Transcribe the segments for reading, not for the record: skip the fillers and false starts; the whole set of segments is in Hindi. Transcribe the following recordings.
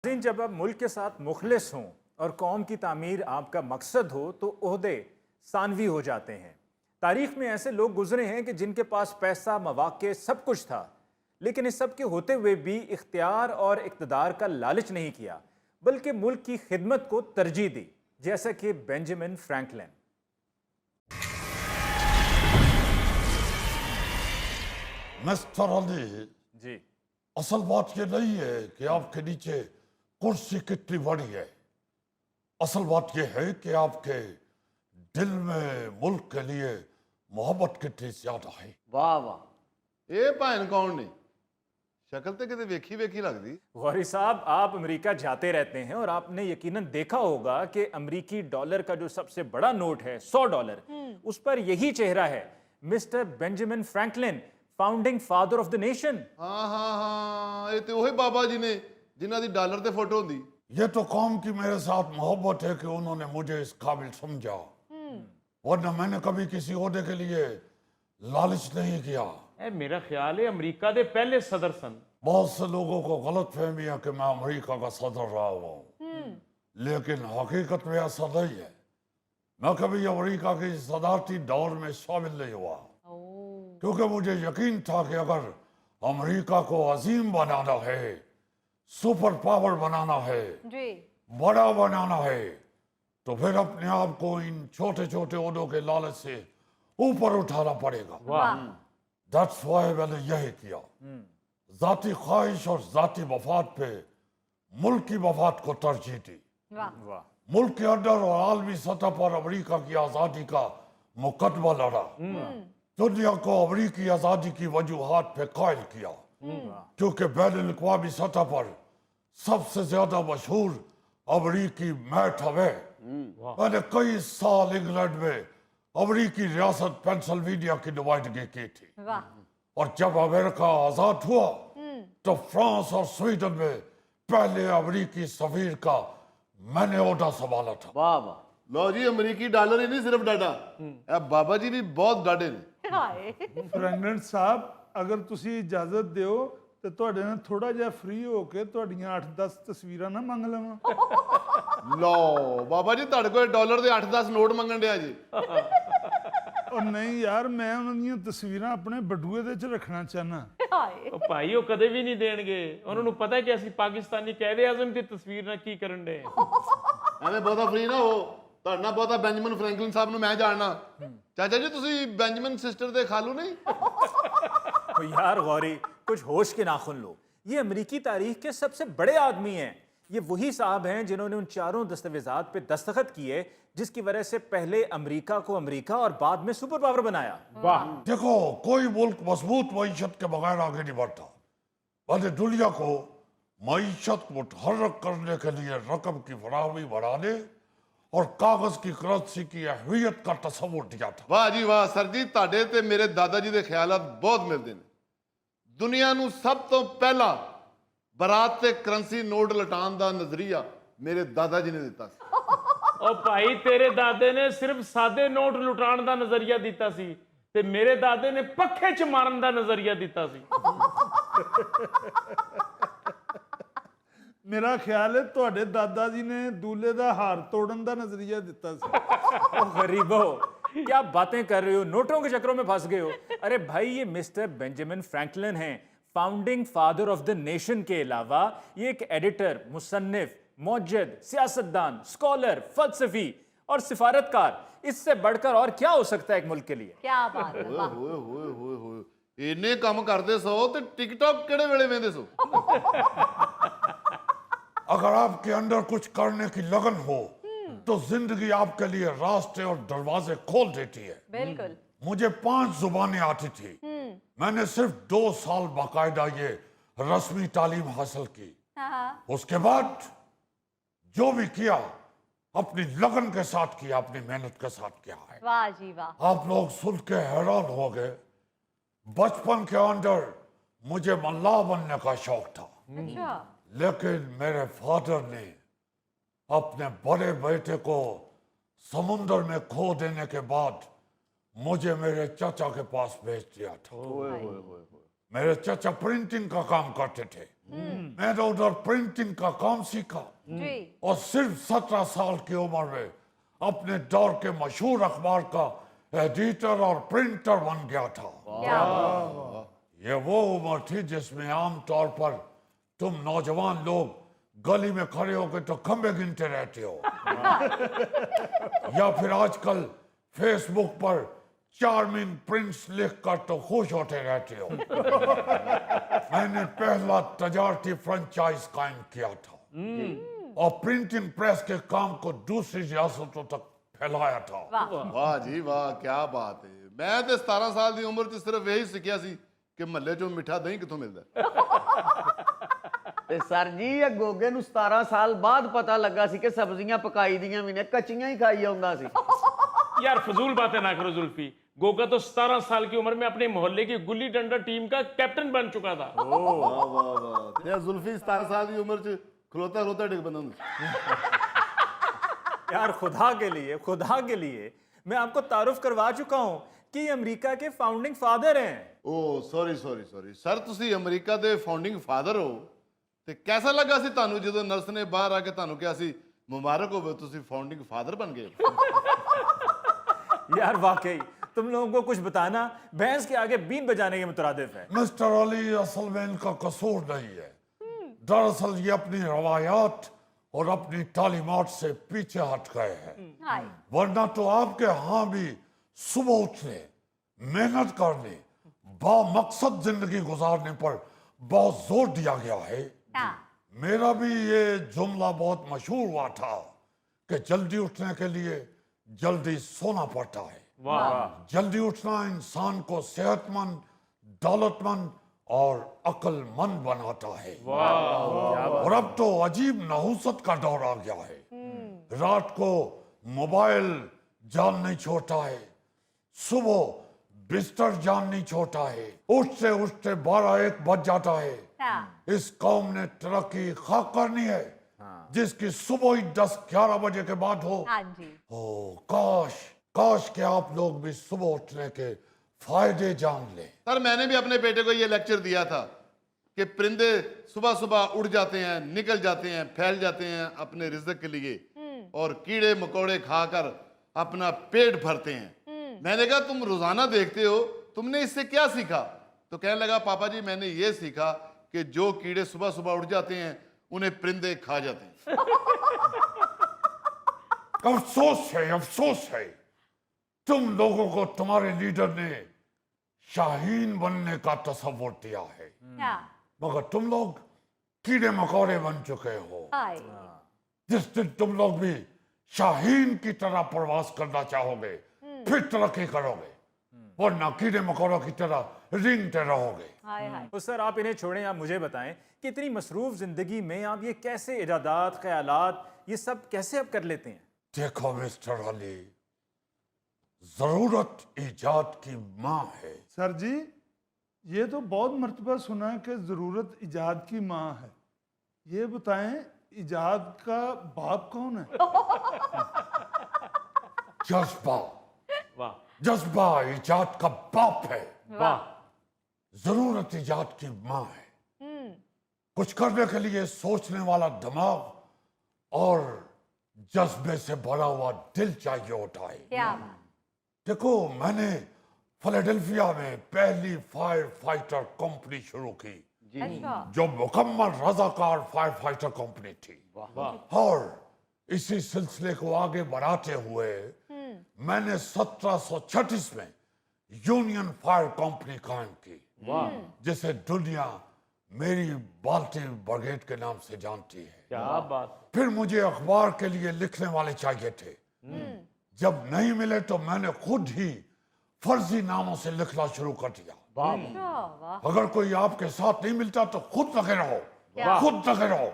नाज़रीन, जब आप मुल्क के साथ मुखलिस हों और कौम की तामीर आपका मकसद हो तो ओहदे सानवी हो जाते हैं। तारीख में ऐसे लोग गुजरे हैं कि जिनके पास पैसा, मवाक़े, सब कुछ था, लेकिन इस सब के होते हुए भी इख्तियार और इक़्तिदार का लालच नहीं किया, बल्कि मुल्क की खिदमत को तरजीह दी, जैसा कि बेंजामिन फ्रैंकलिन। मिस्टर अली, जी, असल बात ये नहीं है कि आपके नीचे कुर्सी कितनी बड़ी है। असल बात ये है कि आपके दिल में मुल्क के लिए मोहब्बत कितनी ज्यादा है। वाह वाह, ये भैन कौन ने? शक्ल तो कितने वेखी वेखी लगती। गौरी साहब, आप अमेरिका जाते रहते हैं और आपने यकीनन देखा होगा कि अमेरिकी डॉलर का जो सबसे बड़ा नोट है $100, उस पर यही चेहरा है, mister Benjamin Franklin, founding father of the nation. हाँ हाँ हाँ, ये तो वही बाबा जी ने जिन्हों की डॉलर ते फोटो होंगी। ये तो कौम की मेरे साथ मोहब्बत है कि उन्होंने मुझे इस काबिल समझा, वरना मैंने कभी किसी ओहदे के लिए लालच नहीं किया। ए मेरा ख्याल है अमेरिका के पहले सदर सन। बहुत से लोगों को गलत फहमी है कि मैं अमेरिका का सदर रहा हुआ हूँ, लेकिन हकीकत में ऐसा नहीं है। मैं कभी अमेरिका की सदारती दौर में शामिल नहीं हुआ, क्योंकि मुझे यकीन था कि अगर अमेरिका को अजीम बनाना है, सुपर पावर बनाना है, बड़ा बनाना है, तो फिर अपने आप को इन छोटे छोटे ओहदों के लालच से ऊपर उठाना पड़ेगा। दैट्स व्हाई मैंने यही किया। जाती ख्वाहिश और जाती वफात पे मुल्क की वफात को तरजीह दी। वाह, मुल्क के अंदर और आलमी सतह पर अमेरिका की आजादी का मुकदमा लड़ा, दुनिया को अमेरिकी आजादी की वजूहात पे कायल किया, क्योंकि बैनुल अक़वामी सतह पर सबसे ज्यादा मशहूर अमेरिकी मैट हवे। मैंने कई साल इंग्लैंड में अमेरिकी रियासत पेंसिल्वेनिया की नुमाइंदगी की थी, और जब अमेरिका आजाद हुआ तो फ्रांस और स्वीडन में पहले अमेरिकी सफीर का मैंने ओहदा संभाला था। वाह वाह, लो जी, अमेरिकी डॉलर ही नहीं सिर्फ डाडा, बाबा जी भी बहुत डाडे ने। फ्रैंकलिन साहब, अगर तुसी इजाजत दिओ तो ਤੁਹਾਡੇ ਨਾਲ ਥੋੜਾ ਜਿਹਾ ਫ੍ਰੀ ਹੋ ਕੇ ਤੁਹਾਡੀਆਂ 8-10 ਤਸਵੀਰਾਂ ਨਾ ਮੰਗ ਲਵਾਂ। लो बाबा जी, ਤੁਹਾਡੇ ਕੋਲ ਡਾਲਰ ਦੇ 8-10 ਨੋਟ ਮੰਗਣ ਡਿਆ ਜੀ। ਉਹ ਨਹੀਂ ਯਾਰ, ਮੈਂ ਉਹਨਾਂ ਦੀਆਂ ਤਸਵੀਰਾਂ ਆਪਣੇ ਬਟੂਏ ਦੇ ਵਿੱਚ ਰੱਖਣਾ ਚਾਹਨਾ। ਉਹ ਭਾਈ ਉਹ ਕਦੇ ਵੀ ਨਹੀਂ ਦੇਣਗੇ, ਉਹਨਾਂ ਨੂੰ ਪਤਾ ਕਿ ਅਸੀਂ ਪਾਕਿਸਤਾਨੀ ਕਾਇਦੇ ਆਜ਼ਮ ਦੀ ਤਸਵੀਰ ਨਾਲ ਕੀ ਕਰਨ ਦੇ। ਐਵੇਂ ਬਹੁਤਾ ਫ੍ਰੀ ਨਾ ਹੋ, ਤੁਹਾਡਾ ਨਾ ਬਹੁਤਾ ਬੈਂਜਾਮਿਨ ਫਰੈਂਕਲਿਨ ਸਾਹਿਬ ਨੂੰ ਮੈਂ ਜਾਣਨਾ। ਚਾਚਾ ਜੀ, ਤੁਸੀਂ ਬੈਂਜਾਮਿਨ ਸਿਸਟਰ ਦੇ ਖਾਲੂ नहीं? तो यार गौरी, कुछ होश के नाखुन लो। ये अमेरिकी तारीख के सबसे बड़े आदमी हैं। ये वही साहब हैं जिन्होंने उन चारों दस्तावेजात पे दस्तखत किए जिसकी वजह से पहले अमेरिका को अमेरिका और बाद में सुपर पावर बनाया। वाह, देखो, कोई मुल्क मजबूत मईशत के बगैर आगे नहीं बढ़ता। बल्कि दुनिया को मईशत मुतहर्रक करने के लिए रकम की फराहमी बढ़ाने और कागज की करेंसी की अहमियत का तस्वुर दिया था। वाह जी वाह सर जी, ਤੁਹਾਡੇ ਤੇ ਮੇਰੇ ਦਾਦਾ ਜੀ ਦੇ ਖਿਆਲਾਤ ਬਹੁਤ ਮਿਲਦੇ ਨੇ। ਦੁਨੀਆ ਨੂੰ ਸਭ ਤੋਂ ਪਹਿਲਾਂ ਬਰਾਤ ਤੇ ਕਰੰਸੀ ਨੋਟ ਲਟਾਉਣ ਦਾ ਨਜ਼ਰੀਆ ਮੇਰੇ ਦਾਦਾ ਜੀ ਨੇ ਦਿੱਤਾ ਸੀ। ਉਹ ਭਾਈ ਤੇਰੇ ਦਾਦੇ ਨੇ ਸਿਰਫ ਸਾਦੇ ਨੋਟ ਲੁਟਾਉਣ ਦਾ ਨਜ਼ਰੀਆ ਦਿੱਤਾ ਸੀ ਤੇ ਮੇਰੇ ਦਾਦੇ ਨੇ ਪੱਖੇ 'ਚ ਮਾਰਨ ਦਾ ਨਜ਼ਰੀਆ ਦਿੱਤਾ ਸੀ। ਮੇਰਾ ਖਿਆਲ ਹੈ ਤੁਹਾਡੇ ਦਾਦਾ ਜੀ ਨੇ ਦੂਲੇ ਦਾ ਹਾਰ ਤੋੜਨ ਦਾ ਨਜ਼ਰੀਆ ਦਿੱਤਾ ਸੀ। ओ गरीबो, क्या बातें कर रहे हो, नोटों के चक्रों में फंस गए हो। अरे भाई, ये मिस्टर बेंजामिन फ्रैंकलिन हैं, founding father of the nation के अलावा ये एक एडिटर, मुसन्निफ, मौजद, सियासतदान, स्कॉलर, फलसफी और सिफारतकार। इससे बढ़कर और क्या हो सकता है एक मुल्क के लिए। क्या बात है, वाह। ਓਏ ਹੋਏ ਹੋਏ ਹੋਏ, ਇੰਨੇ ਕੰਮ ਕਰਦੇ ਸੋ ਤੇ ਟਿਕਟੌਕ ਕਿਹੜੇ ਵੇਲੇ ਵੇਂਦੇ ਸੋ? अगर आपके अंदर कुछ करने की लगन हो तो जिंदगी आपके लिए रास्ते और दरवाजे खोल देती है। बिल्कुल। मुझे 5 जुबानें आती थी। मैंने सिर्फ 2 साल बाकायदा ये रस्मी तालीम हासिल की। उसके बाद जो भी किया अपनी लगन के साथ किया, अपनी मेहनत के साथ किया है। वाह जी वाह। आप लोग सुन के हैरान हो गए। बचपन के अंदर मुझे मल्लाह बनने का शौक था, अच्छा। लेकिन मेरे फादर ने अपने बड़े बेटे को समुंदर में खो देने के बाद मुझे मेरे चाचा के पास भेज दिया था। मेरे चाचा प्रिंटिंग का काम करते थे। मैंने उधर प्रिंटिंग का काम सीखा जी और सिर्फ 17 साल की उम्र में अपने दौर के मशहूर अखबार का एडिटर और प्रिंटर बन गया था। क्या ये वो उम्र थी जिसमें आमतौर पर तुम नौजवान लोग गली में खड़े होकर तो खंबे गिनते रहते हो या फिर आजकल फेसबुक पर चार्मिंग प्रिंट्स लिखकर तो खुश होते रहते हो। मैंने पहला तजारती फ्रेंचाइज कायम किया था और प्रिंटिंग प्रेस के काम को दूसरी रियासतों तक फैलाया था। वाह जी वाह, क्या बात है। मैं तो 17 साल की उम्र च सिर्फ यही सीखिया सी कि महल्ले चों मिठा दही कितों मिलता है। ਤੇ ਸਰ ਜੀ ਇਹ ਗੋਗੇ ਨੂੰ 17 ਸਾਲ ਬਾਅਦ ਪਤਾ ਲੱਗਾ ਸੀ ਕਿ ਸਬਜ਼ੀਆਂ ਪਕਾਈ ਦੀਆਂ ਵੀ ਨੇ, ਕੱਚੀਆਂ ਹੀ ਖਾਈ ਆਉਂਦਾ ਸੀ। यार फजूल बातें ना करो जुल्फी। गोगा तो 17 साल की उम्र में अपने मोहल्ले की गुल्ली डंडा टीम का कैप्टन बन चुका था। वाह वाह वाह। ये जुल्फी 17 साल की उम्र च खलोता खलोता डिग बंदा यार खुदा के लिए मैं आपको तारुफ करवा चुका हूं कि ये अमेरिका के फाउंडिंग फादर हैं। ओ सॉरी सॉरी सॉरी सर, ਤੁਸੀਂ ਅਮਰੀਕਾ ਦੇ ਫਾਊਂਡਿੰਗ ਫਾਦਰ ਹੋ ਤੇ कैसा ਲੱਗਾ ਸੀ ਤੁਹਾਨੂੰ ਜਦੋਂ ਨਰਸ ਨੇ ਬਾਹਰ ਆ ਕੇ ਤੁਹਾਨੂੰ ਕਿਹਾ ਸੀ ਮੁਬਾਰਕ ਹੋਵੇ ਤੁਸੀਂ ਫਾਊਂਡਿੰਗ ਫਾਦਰ ਬਣ ਗਏ। यार वाकई तुम लोगों को कुछ बताना भैंस के आगे बीन बजाने के मुतरादिफ है। मिस्टर अली असल में इनका कसूर नहीं है। दरअसल ये अपनी रवायात और अपनी तालीमात से पीछे हट गए हैं। हाय वरना तो आपके यहाँ भी सुबह उठने, मेहनत करने, बामकसद जिंदगी गुजारने पर बहुत जोर दिया गया है। क्या मेरा भी ये जुमला बहुत मशहूर हुआ था कि जल्दी उठने के लिए जल्दी सोना पड़ता है। वाह जल्दी उठना इंसान को सेहतमंद, दौलतमंद और अक्लमंद बनाता है। और अब तो अजीब नहुसत का दौर आ गया है। रात को मोबाइल जान नहीं छोड़ता है, सुबह बिस्तर जान नहीं छोड़ता है, उठते उठते 12-1 बज जाता है। क्या इस कौम ने तरक्की खा करनी है जिसकी सुबह ही 10-11 बजे के बाद हो। हाँ जी ओ काश कि आप लोग भी सुबह उठने के फायदे जान लें। सर मैंने भी अपने बेटे को ये लेक्चर दिया था कि परिंदे सुबह सुबह उड़ जाते हैं, निकल जाते हैं, फैल जाते हैं अपने रिज़्क़ के लिए और कीड़े मकोड़े खाकर अपना पेट भरते हैं। मैंने कहा तुम रोजाना देखते हो, तुमने इससे क्या सीखा? तो कहने लगा पापा जी मैंने ये सीखा कि जो कीड़े सुबह सुबह उड़ जाते हैं उन्हें परिंदे खा जाते हैं। अफसोस है तुम लोगों को तुम्हारे लीडर ने शाहीन बनने का तस्वुर दिया है, क्या मगर तुम लोग कीड़े मकोड़े बन चुके हो। हाय जिस दिन तुम लोग भी शाहीन की तरह प्रवास करना चाहोगे फिर तरक्की करोगे, वरना कीड़े मकोड़ों की तरह रेंगते रहोगे। हाय हाय तो सर आप इन्हें छोड़ें, आप मुझे बताएं कि इतनी मसरूफ जिंदगी में आप ये कैसे इरादात, ख्यालात, ये सब कैसे आप कर लेते हैं? देखो मिस्टर अली, जरूरत इजाद की माँ है। सर जी ये तो बहुत मर्तबा सुना है कि ज़रूरत इजाद की माँ है। ये बताएं इजाद का बाप कौन है? जज्बा वाह जज्बा इजाद का बाप है। वाह जरूरत इजाद की माँ है। कुछ करने के लिए सोचने वाला दिमाग और जज्बे से भरा हुआ दिल चाहिए होता है। क्या बात देखो मैंने फिलाडेल्फिया में पहली फायर फाइटर कंपनी शुरू की अच्छा जो मुकम्मल रजाकार फायर फाइटर कंपनी थी। और इसी सिलसिले को आगे बढ़ाते हुए मैंने 1736 में यूनियन फायर कंपनी कायम की जिसे दुनिया मेरी बाल्टी ब्रिगेड के नाम से जानती है। क्या बात। फिर मुझे अखबार के लिए लिखने वाले चाहिए थे। जब नहीं मिले तो मैंने खुद ही फर्जी नामों से लिखना शुरू कर दिया। अच्छा वाह अगर कोई आपके साथ नहीं मिलता तो खुद लगे रहो, खुद लगे रहो।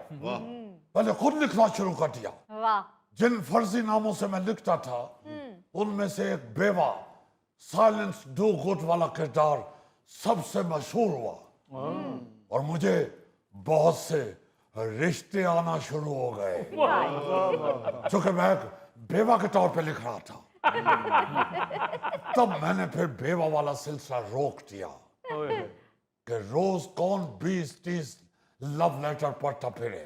मैंने खुद लिखना शुरू कर दिया। वाह जिन फर्जी नामों से मैं लिखता था उनमें से एक बेवा साइलेंस डू गुड वाला किरदार सबसे मशहूर हुआ और मुझे बहुत से रिश्ते आना शुरू हो गए क्योंकि मैं एक बेवा के तौर पे लिख रहा था। तब मैंने फिर बेवा वाला सिलसिला रोक दिया कि रोज कौन 20-30 लव लेटर पढ़ता फिरे।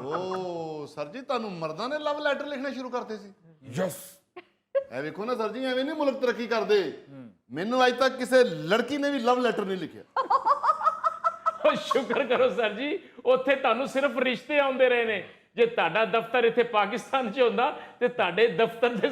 ਓ ਸਰ ਜੀ ਤੁਹਾਨੂੰ ਮਰਦਾਂ ਨੇ ਲਵ ਲੈਟਰ ਲਿਖਣੇ ਸ਼ੁਰੂ ਕਰਤੇ ਸੀ? यस, ਐ ਵੇਖੋ ਨਾ ਸਰ ਜੀ, ਐਵੇਂ ਨਹੀਂ ਮੁਲਕ ਤਰੱਕੀ ਕਰਦੇ। ਮੈਨੂੰ ਅੱਜ ਤੱਕ ਕਿਸੇ ਲੜਕੀ ਨੇ ਵੀ ਲਵ ਲੈਟਰ ਨਹੀਂ ਲਿਖਿਆ। ਓ ਸ਼ੁਕਰ ਕਰੋ ਸਰ ਜੀ, ਉੱਥੇ ਤੁਹਾਨੂੰ ਸਿਰਫ ਰਿਸ਼ਤੇ ਆਉਂਦੇ ਰਹੇ ਨੇ। ਜੇ ਤੁਹਾਡਾ ਦਫ਼ਤਰ ਇੱਥੇ ਪਾਕਿਸਤਾਨ 'ਚ ਹੁੰਦਾ ਤੇ ਤੁਹਾਡੇ ਦਫ਼ਤਰ ਦੇ